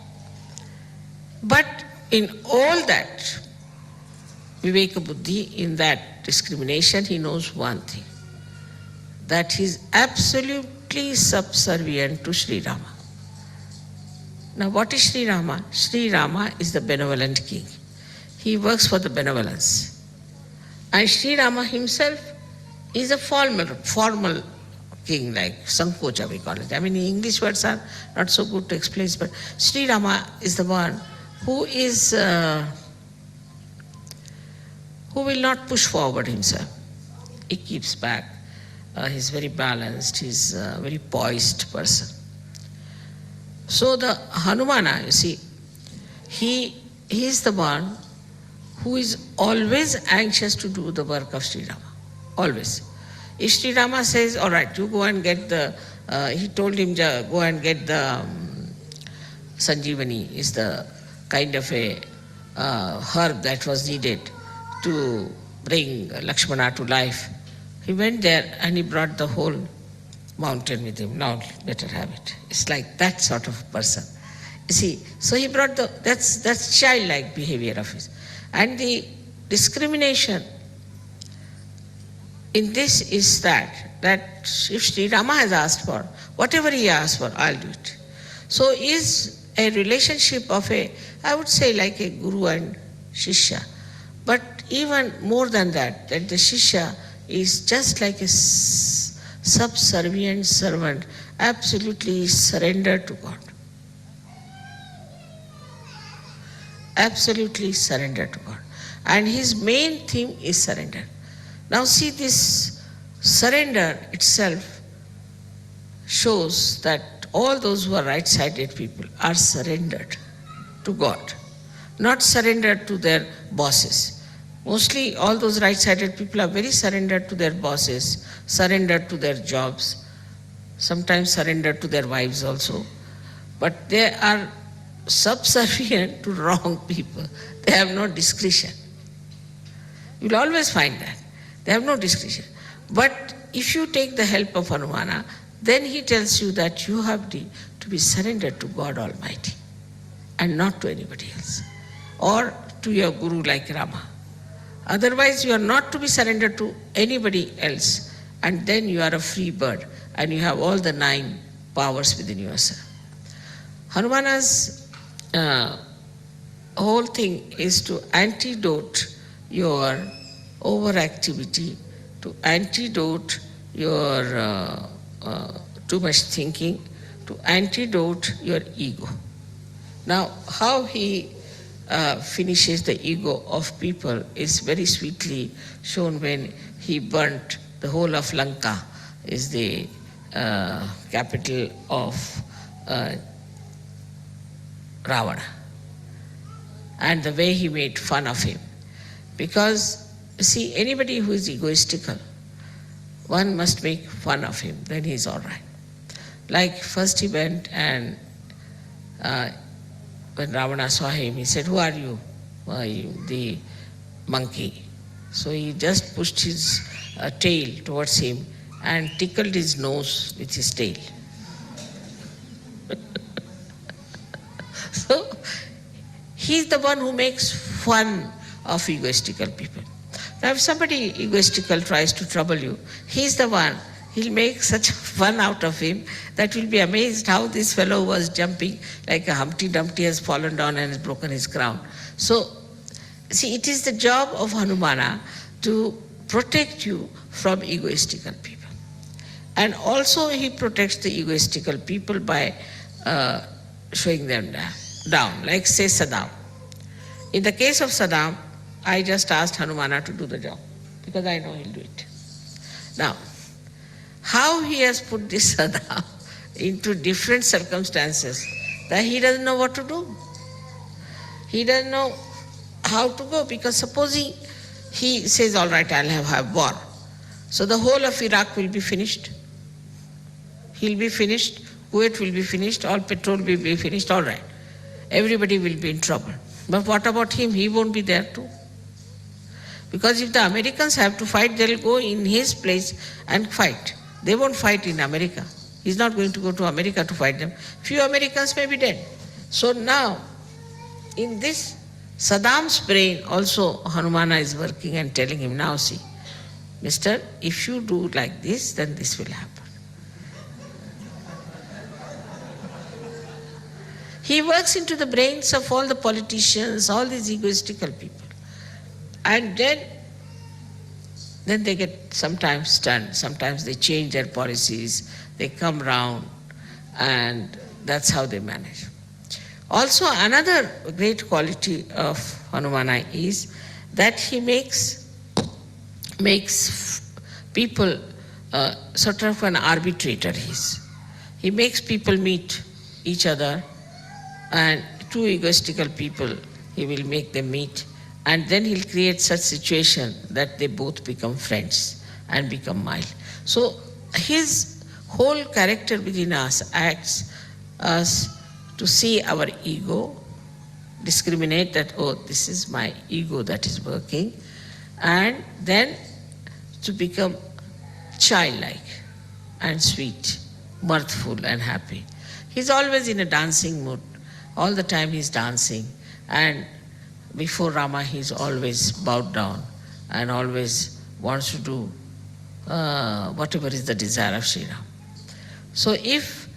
But in all that, Viveka Buddhi, in that discrimination, he knows one thing, that he is absolutely subservient to Sri Rama. Now what is Sri Rama? Sri Rama is the benevolent king. He works for the benevolence. And Sri Rama himself is a formal king, like Sankocha we call it. I mean, English words are not so good to explain, but Sri Rama is the one who is, who will not push forward himself. He keeps back. He's very balanced. He's a very poised person. So the Hanumana, you see, he is the one who is always anxious to do the work of Sri Rama. Always. If Sri Rama says, all right, you go and get the, he told him, go and get the Sanjeevani, is the kind of a herb that was needed to bring Lakshmana to life. He went there and he brought the whole mountain with him. Now better have it. It's like that sort of person. You see, so he brought that's childlike behavior of his. And the discrimination in this is that if Sri Rama has asked for, whatever he asked for, I'll do it. So is a relationship of I would say like a guru and shishya. But even more than that the shishya is just like a subservient servant, absolutely surrendered to God. Absolutely surrendered to God. And his main theme is surrender. Now see, this surrender itself shows that all those who are right-sided people are surrendered to God, not surrendered to their bosses. Mostly all those right-sided people are very surrendered to their bosses, surrendered to their jobs, sometimes surrendered to their wives also. But they are subservient to wrong people. They have no discretion. You'll always find that. They have no discretion. But if you take the help of Hanumana, then he tells you that you have to be surrendered to God Almighty and not to anybody else or to your guru like Rama. Otherwise, you are not to be surrendered to anybody else, and then you are a free bird and you have all the 9 powers within yourself. Hanumana's whole thing is to antidote your overactivity, to antidote your too much thinking, to antidote your ego. Now, how he finishes the ego of people is very sweetly shown when he burnt the whole of Lanka, is the capital of Ravana. And the way he made fun of him. Because, see, anybody who is egoistical, one must make fun of him, then he is all right. Like first he went and when Ravana saw him, he said, "Who are you?" "Are you the monkey?" So he just pushed his tail towards him and tickled his nose with his tail. So he's the one who makes fun of egoistical people. Now if somebody egoistical tries to trouble you, he's the one, he'll make such fun out of him that you'll be amazed how this fellow was jumping like a Humpty Dumpty has fallen down and has broken his crown. So, see, it is the job of Hanumana to protect you from egoistical people. And also he protects the egoistical people by showing them down, like say Saddam. In the case of Saddam, I just asked Hanumana to do the job because I know he'll do it. Now, how he has put this Saddam into different circumstances that he doesn't know what to do. He doesn't know how to go, because supposing he says, all right, I'll have war. So the whole of Iraq will be finished. He'll be finished, Kuwait will be finished, all petrol will be finished, all right. Everybody will be in trouble. But what about him? He won't be there too. Because if the Americans have to fight, they'll go in his place and fight. They won't fight in America. He's not going to go to America to fight them. Few Americans may be dead. So now, in this Saddam's brain also Hanumana is working and telling him, now see, mister, if you do like this, then this will happen. He works into the brains of all the politicians, all these egoistical people. And then they get sometimes stunned, sometimes they change their policies, they come round, and that's how they manage. Also, another great quality of Hanumana is that he makes people sort of an arbitrator. He makes people meet each other, and two egoistical people, he will make them meet, and then he'll create such situation that they both become friends and become mild. So his whole character within us acts us to see our ego, discriminate that, oh, this is my ego that is working, and then to become childlike and sweet, mirthful and happy. He's always in a dancing mood. All the time he's dancing, and before Rama he's always bowed down and always wants to do whatever is the desire of Sri Ram. So if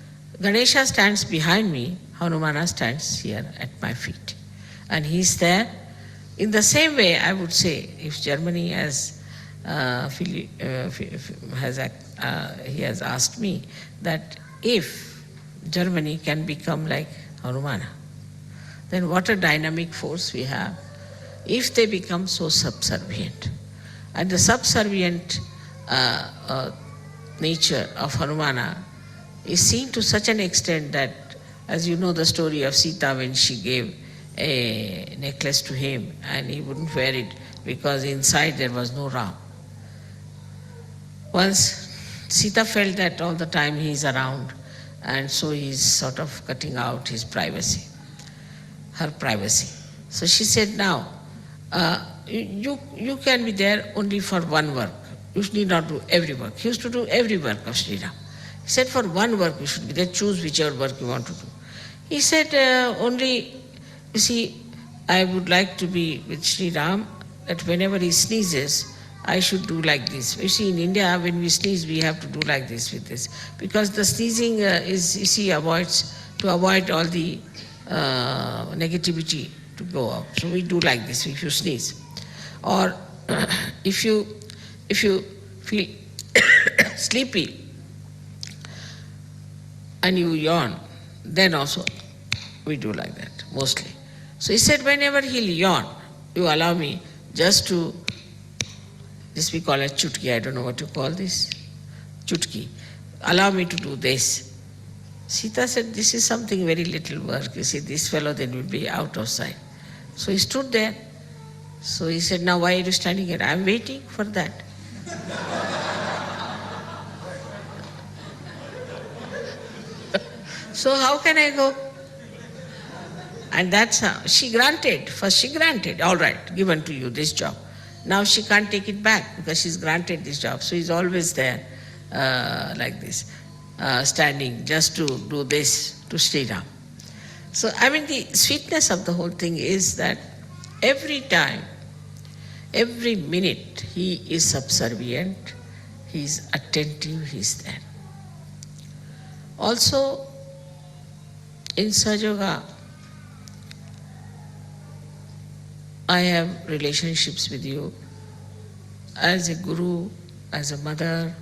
Ganesha stands behind me, Hanumana stands here at my feet. And he's there. In the same way, I would say, if Germany has he has asked me that if Germany can become like Hanumana, then what a dynamic force we have if they become so subservient. And the subservient nature of Hanumana is seen to such an extent that, as you know the story of Sita when she gave a necklace to him and he wouldn't wear it because inside there was no Ram. Once Sita felt that all the time he is around, and so he's sort of cutting out his privacy, her privacy. So she said, now, you can be there only for one work. You need not do every work. He used to do every work of Sri Ram. He said, for one work you should be there, choose whichever work you want to do. He said, only, you see, I would like to be with Sri Ram, that whenever he sneezes, I should do like this. You see, in India, when we sneeze, we have to do like this with this. Because the sneezing is, you see, to avoid all the negativity to go out. So we do like this if you sneeze. Or if you feel sleepy and you yawn, then also we do like that, mostly. So he said, whenever he'll yawn, you allow me just to, this we call it chutki, I don't know what you call this, chutki. Allow me to do this. Sita said, this is something very little work. You see, this fellow then will be out of sight. So he stood there. So he said, now why are you standing here? I'm waiting for that. So how can I go? And that's how she granted. First she granted, all right, given to you this job. Now she can't take it back because she's granted this job. So he's always there like this, standing just to do this to Sri Ram. So I mean the sweetness of the whole thing is that every time, every minute he is subservient, he is attentive, he is there. Also in Sahaja, I have relationships with you as a guru, as a mother,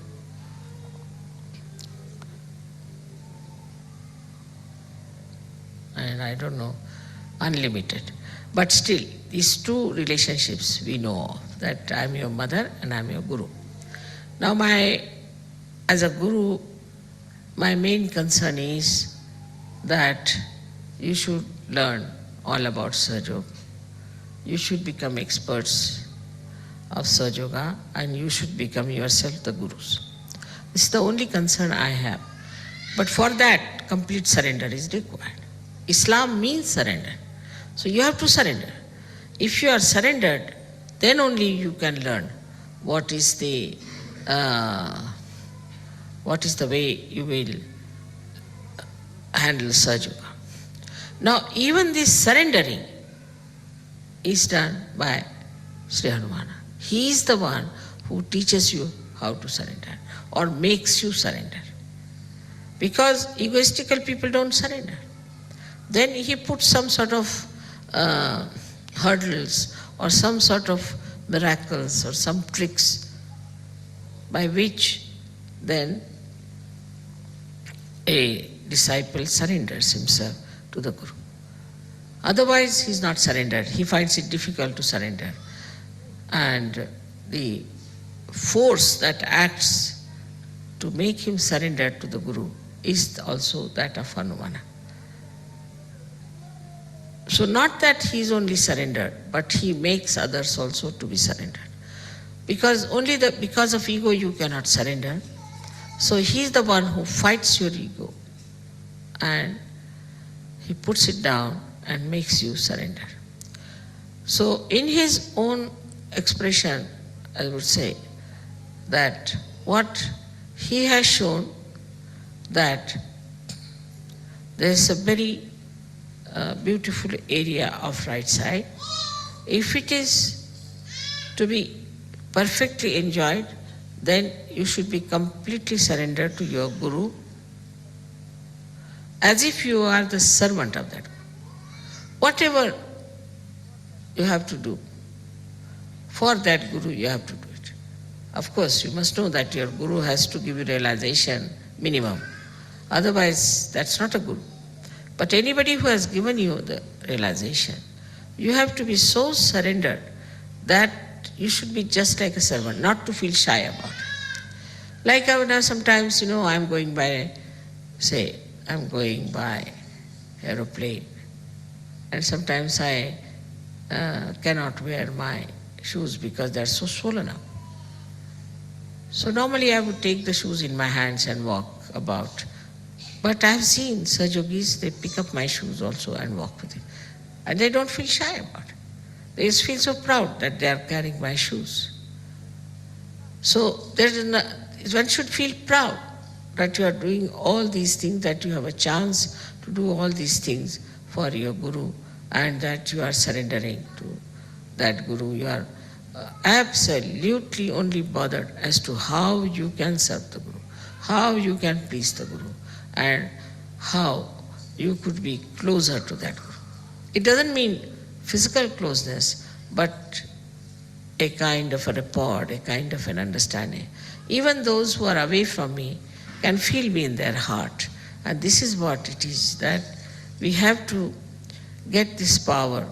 and I don't know, unlimited. But still, these two relationships we know of, that I am your mother and I am your guru. Now as a guru, my main concern is that you should learn all about Sahaja. You should become experts of Sahaja and you should become yourself the gurus. This is the only concern I have. But for that, complete surrender is required. Islam means surrender. So you have to surrender. If you are surrendered, then only you can learn what is the way you will handle Sahaja. Now even this surrendering is done by Sri Hanumana. He is the one who teaches you how to surrender or makes you surrender. Because egoistical people don't surrender. Then he puts some sort of hurdles or some sort of miracles or some tricks by which then a disciple surrenders himself to the Guru. Otherwise, he is not surrendered. He finds it difficult to surrender. And the force that acts to make him surrender to the Guru is also that of Hanumana. So not that he is only surrendered, but he makes others also to be surrendered. Because because of ego you cannot surrender. So he is the one who fights your ego and he puts it down and makes you surrender. So in his own expression, I would say that what he has shown that there is a very beautiful area of right side. If it is to be perfectly enjoyed, then you should be completely surrendered to your Guru as if you are the servant of that. Whatever you have to do for that Guru, you have to do it. Of course, you must know that your Guru has to give you realization minimum. Otherwise, that's not a Guru. But anybody who has given you the realization, you have to be so surrendered that you should be just like a servant, not to feel shy about it. Like I would have sometimes, I'm going by aeroplane, and sometimes I cannot wear my shoes because they are so swollen up. So normally I would take the shoes in my hands and walk about. But I have seen Sahajogis, they pick up my shoes also and walk with it. And they don't feel shy about it. They just feel so proud that they are carrying my shoes. So one should feel proud that you are doing all these things, that you have a chance to do all these things for your Guru, and that you are surrendering to that Guru. You are absolutely only bothered as to how you can serve the Guru, how you can please the Guru, and how you could be closer to that Guru. It doesn't mean physical closeness, but a kind of a rapport, a kind of an understanding. Even those who are away from me can feel me in their heart. And this is what it is, that we have to get this power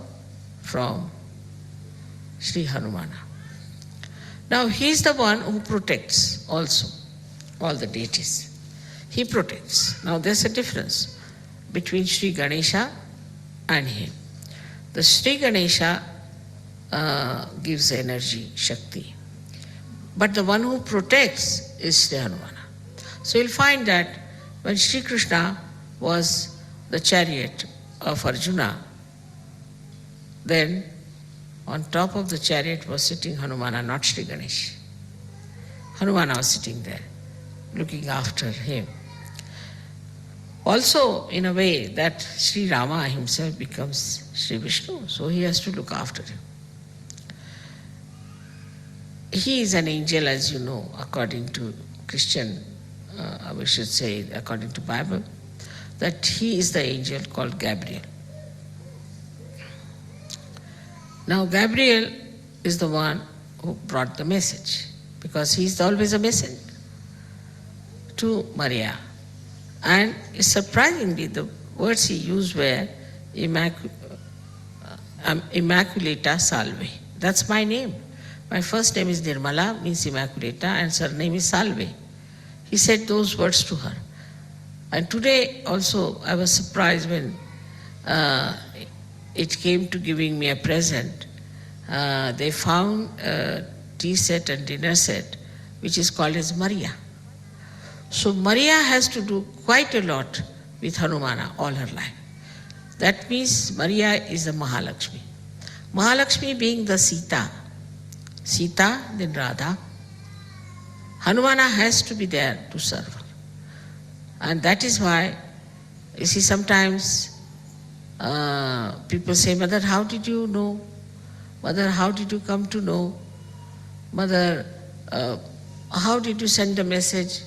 from Sri Hanumana. Now he is the one who protects also all the deities. He protects. Now there's a difference between Sri Ganesha and him. The Sri Ganesha gives energy, Shakti. But the one who protects is Sri Hanumana. So you'll find that when Sri Krishna was the chariot of Arjuna, then on top of the chariot was sitting Hanumana, not Sri Ganesh. Hanumana was sitting there, looking after him. Also, in a way, that Sri Rama himself becomes Sri Vishnu, so he has to look after him. He is an angel, as you know, according to Christian, we should say, according to Bible, that he is the angel called Gabriel. Now Gabriel is the one who brought the message, because he is always a messenger to Maria. And surprisingly, the words he used were Immaculata Salve. That's my name. My first name is Nirmala, means Immaculata, and surname is Salve. He said those words to her. And today also I was surprised when it came to giving me a present. They found a tea set and dinner set which is called as Maria. So Maria has to do quite a lot with Hanumana all her life. That means Maria is the Mahalakshmi. Mahalakshmi being the Sita. Sita, then Radha. Hanumana has to be there to serve her. And that is why, you see, sometimes people say, Mother, how did you know? Mother, how did you come to know? Mother, how did you send the message?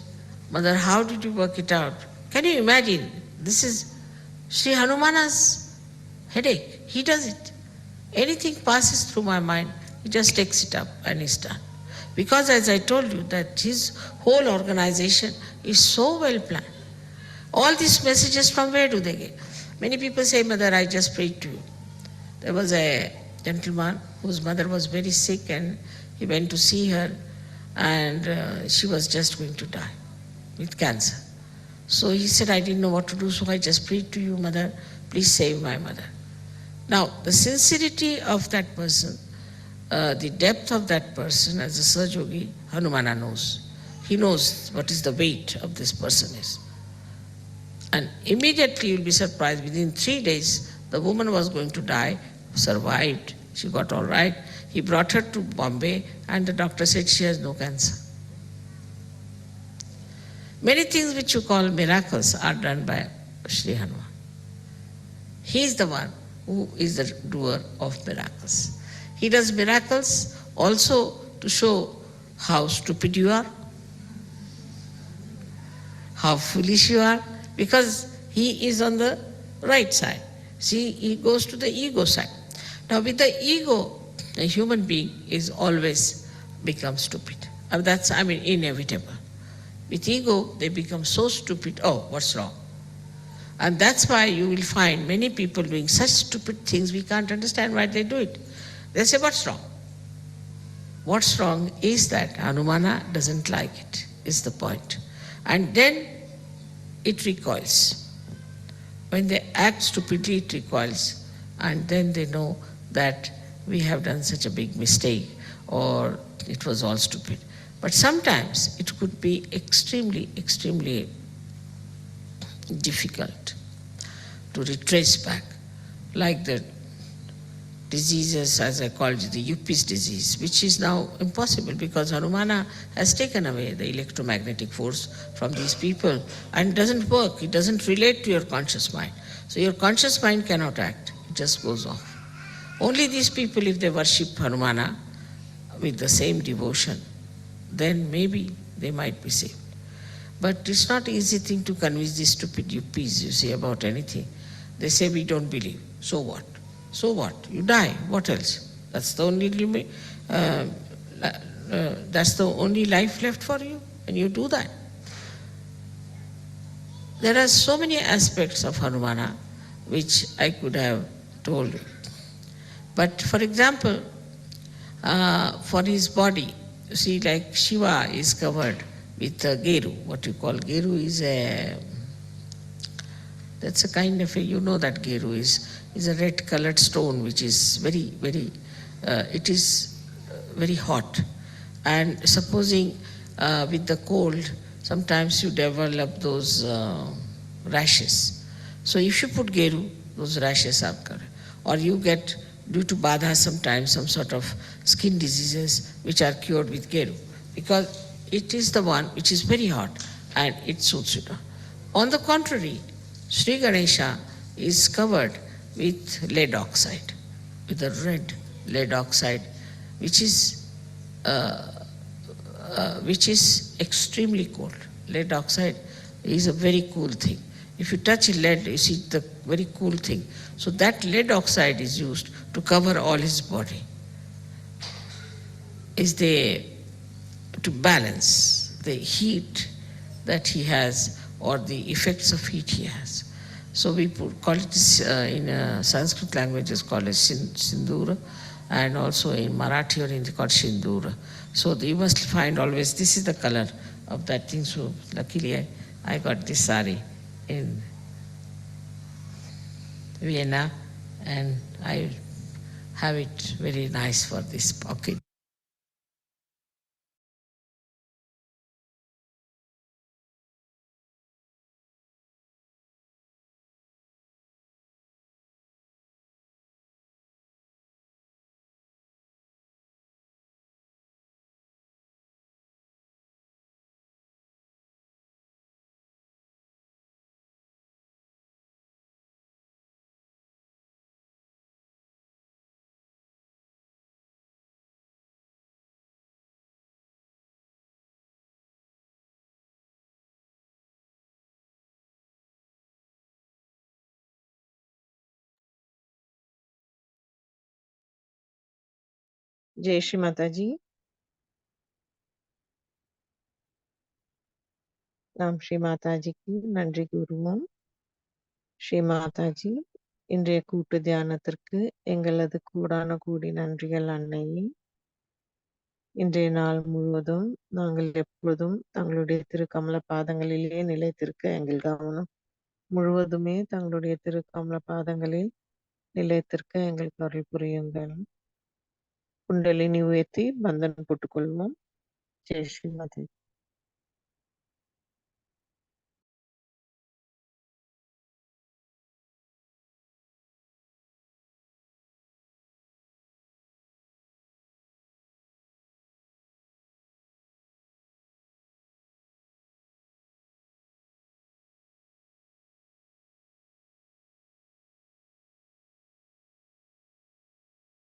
Mother, how did you work it out? Can you imagine? This is Sri Hanumana's headache. He does it. Anything passes through my mind, he just takes it up and it's done. Because as I told you, that his whole organization is so well planned. All these messages, from where do they get? Many people say, Mother, I just prayed to you. There was a gentleman whose mother was very sick and he went to see her, and she was just going to die with cancer. So he said, I didn't know what to do, so I just prayed to you, Mother, please save my mother. Now, the sincerity of that person, the depth of that person, as a Sahaja, Hanumana knows. He knows what is the weight of this person is. And immediately you'll be surprised, within 3 days, the woman was going to die, survived, she got all right. He brought her to Bombay and the doctor said she has no cancer. Many things which you call miracles are done by Sri Hanuman. He is the one who is the doer of miracles. He does miracles also to show how stupid you are, how foolish you are, because he is on the right side. See, he goes to the ego side. Now with the ego, a human being is always become stupid. And that's, inevitable. With ego, they become so stupid, oh, what's wrong? And that's why you will find many people doing such stupid things, we can't understand why they do it. They say, what's wrong? What's wrong is that Hanumana doesn't like it, is the point. And then it recoils. When they act stupidly, it recoils. And then they know that we have done such a big mistake, or it was all stupid. But sometimes it could be extremely, extremely difficult to retrace back, like the diseases, as I called it, the Yuppies disease, which is now impossible because Hanumana has taken away the electromagnetic force from these people and it doesn't work, it doesn't relate to your conscious mind. So your conscious mind cannot act, it just goes off. Only these people, if they worship Hanumana with the same devotion, then maybe they might be saved. But it's not an easy thing to convince these stupid Yuppies, you see, about anything. They say, we don't believe. So what? So what? You die. What else? That's the only life left for you, and you do that. There are so many aspects of Hanumana which I could have told you. But for example, for his body, you see, like Shiva is covered with geru. What you call geru is that's a kind of you know that geru is a red colored stone which is very, very, it is very hot. And supposing with the cold, sometimes you develop those rashes. So if you put geru, those rashes are covered. Or you get, due to badha sometimes, some sort of skin diseases which are cured with geru. Because it is the one which is very hot and it suits you. On the contrary, Sri Ganesha is covered with lead oxide, with a red lead oxide, which is extremely cold. Lead oxide is a very cool thing. If you touch lead, you see the very cool thing. So that lead oxide is used to cover all his body. To balance the heat that he has or the effects of heat he has. So we call it in Sanskrit language is called as Sindura, and also in Marathi or Hindi called Shindura. So you must find always this is the color of that thing. So luckily I got this sari in Vienna, and I have it very nice for this pocket. जय श्री माता जी. நாம் ஸ்ரீ மாதாஜிக்கு நன்றி கூறுவோம். ஸ்ரீ மாதாஜி, இன்றைய கூட்டு தியானத்திற்கு எங்களது கூடான கூடி நன்றிகள் அன்னையே. இன்றைய நாள் முழுவதும் நாங்கள் எப்பொழுதும் தங்களுடைய திருக்கமல பாதங்களிலே நிலைத்திருக்க எங்கள் கவனம் முழுவதுமே தங்களுடைய திருக்கமல பாதங்களில் நிலைத்திருக்க எங்களுக்கு அருள் புரியுங்கள். குண்டலினி உயர்த்தி பந்தன் போட்டுக்கொள்வோம். ஜெய் ஸ்ரீ மாதா.